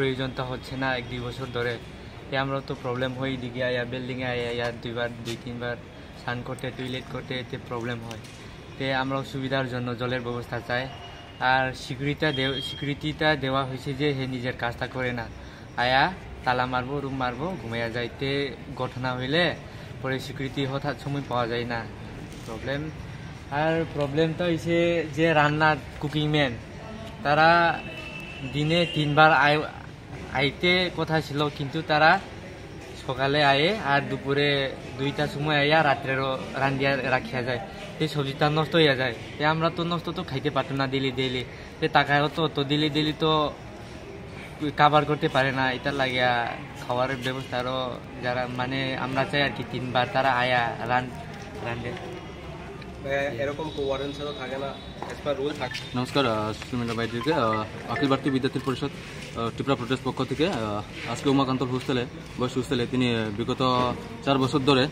প্রয়োজনটা হচ্ছে না 1-2 বছর ধরে। আমরা তো প্রবলেম হয়, দিকে আয়া বিল্ডিংয়ে আয়া দুই তিনবার স্নান করতে টয়লেট করতে এতে প্রবলেম হয়। আমরা সুবিধার জন্য জলের ব্যবস্থা চাই। আর স্বীকৃতিটা দেওয়া হয়েছে যে হে নিজের কাজটা করে না, আয়া তালা মারবো, রুম মারবো, ঘুমাইয়া যাইতে ঘটনা হইলে পরে স্বীকৃতি হঠাৎ সময় পাওয়া যায় না। প্রবলেমটা হয়েছে যে রান্নার কুকিং ম্যান তারা দিনে 3বার আইতে কথা ছিল, কিন্তু তারা সকালে আয়ে আর দুপুরে 2টার সময় আইয়া রাত্রেরও রান্ধিয়া রাখিয়া যায়। সবজিটা নষ্ট হইয়া যায়। আমরা তো নষ্ট তো খাইতে পারতাম না ডেলি। টাকাও তো ডেলি তো কাভার করতে পারে না। এটা লাগিয়া খাওয়ার ব্যবস্থা আরও যারা মানে আমরা চাই আর কি 3বার তারা আয়া রান্ধে। এরকম কোয়ারেন্ট ছাড়া থাকে না, রুল থাকে। নমস্কার, সোশ্যাল মিডিয়া বাইরে অখিল ভারতীয় বিদ্যার্থী পরিষদ ত্রিপুরা প্রদেশ পক্ষ থেকে আজকে উমাকান্ত বয়স হোস্টেলে তিনি বিগত 4 বছর ধরে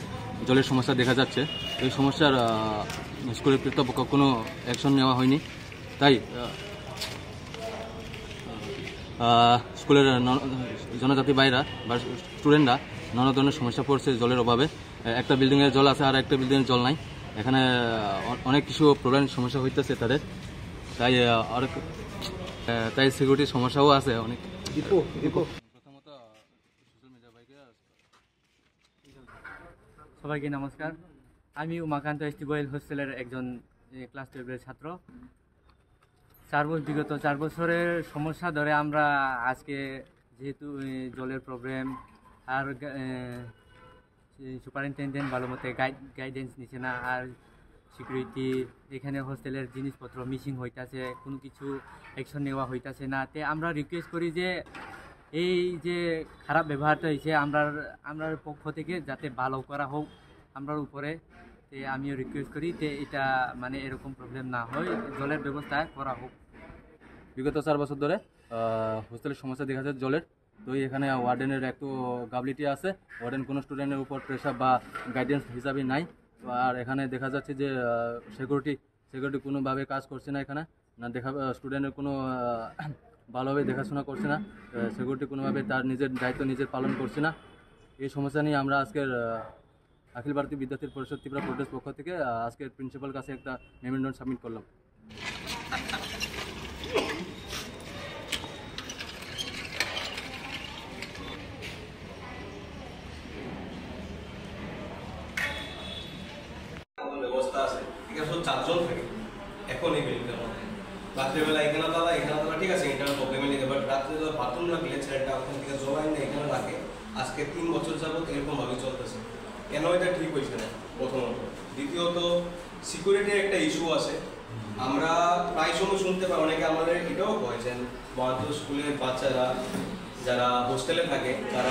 জলের সমস্যা দেখা যাচ্ছে। এই সমস্যার স্কুলের কর্তৃপক্ষ কোনো অ্যাকশন নেওয়া হয়নি। তাই স্কুলের জনজাতি ভাইরা বা স্টুডেন্টরা নানা ধরনের সমস্যা পড়ছে জলের অভাবে। একটা বিল্ডিংয়ে জল আছে আর একটা বিল্ডিংয়ে জল নাই। এখানে অনেক কিছু প্রবলেম সমস্যা হইতেছে তাদের। তাই সিকিউরিটির সমস্যাও আছে অনেক। প্রথমত সোশ্যাল মিডিয়া ভাইকে সবাইকে নমস্কার। আমি উমাকান্ত বয়েজ হোস্টেলের একজন ক্লাস 12-এর ছাত্র। বিগত 4 বছরের সমস্যা ধরে আমরা আজকে যেহেতু জলের প্রবলেম আর সুপারিনটেন্ডেন্ট ভালো মতো গাইডেন্স নিচ্ছে না, আর সিকিউরিটি এখানে হোস্টেলের জিনিসপত্র মিসিং হইতাছে, কোনো কিছু অ্যাকশন নেওয়া হইতাছে না। আমরা রিকোয়েস্ট করি যে এই যে খারাপ ব্যবহারটা হয়েছে আমরার পক্ষ থেকে যাতে ভালো করা হোক আমরার উপরে। আমিও রিকোয়েস্ট করি যে এটা মানে এরকম প্রবলেম না হয়, জলের ব্যবস্থা করা হোক। বিগত 4 বছর ধরে হোস্টেলের সমস্যা দেখা যাচ্ছে জলের। তো এখানে ওয়ার্ডেনের একটু গাফিলতি আছে। ওয়ার্ডেন কোনো স্টুডেন্টের উপর প্রেশার বা গাইডেন্স হিসাবে নাই। আর এখানে দেখা যাচ্ছে যে সিকিউরিটি কোনোভাবে কাজ করছে না এখানে না, স্টুডেন্টের কোনো ভালোভাবে দেখাশোনা করছে না। সিকিউরিটি কোনোভাবে তার নিজের দায়িত্ব নিজের পালন করছে না। এই সমস্যা নিয়ে আমরা আজকের অখিল ভারতীয় বিদ্যার্থী পরিষদ ত্রিপুরা প্রদেশ পক্ষ থেকে আজকের প্রিন্সিপাল কাছে একটা মেমোরেন্ডাম সাবমিট করলাম। ব্যবস্থা আছে, এখানে শুধু 4 জন থাকে এখন এই বিল্ডিংটার মধ্যে। রাত্রিবেলা এখানে তালা ঠিক আছে, এটা প্রবলেমে নিতে, বাট রাত্রিবেলা বাথরুম রাখলে ছেলেটা ওখান থেকে জল আইনে এখানে রাখে। আজকে 3 বছর যাবত এরকম ভাবে চলতেছে। কেন এটা ঠিক হয়েছে না প্রথমত। দ্বিতীয়ত সিকিউরিটির একটা ইস্যু আছে। আমরা প্রায় সময় শুনতে পাই, অনেকে আমাদের এটাও কয়েছেন স্কুলের বাচ্চারা যারা হোস্টেলে থাকে তারা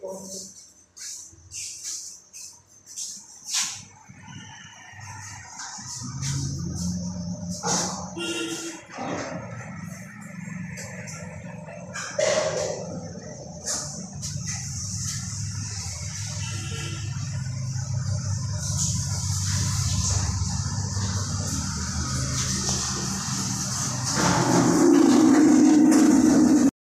Oh.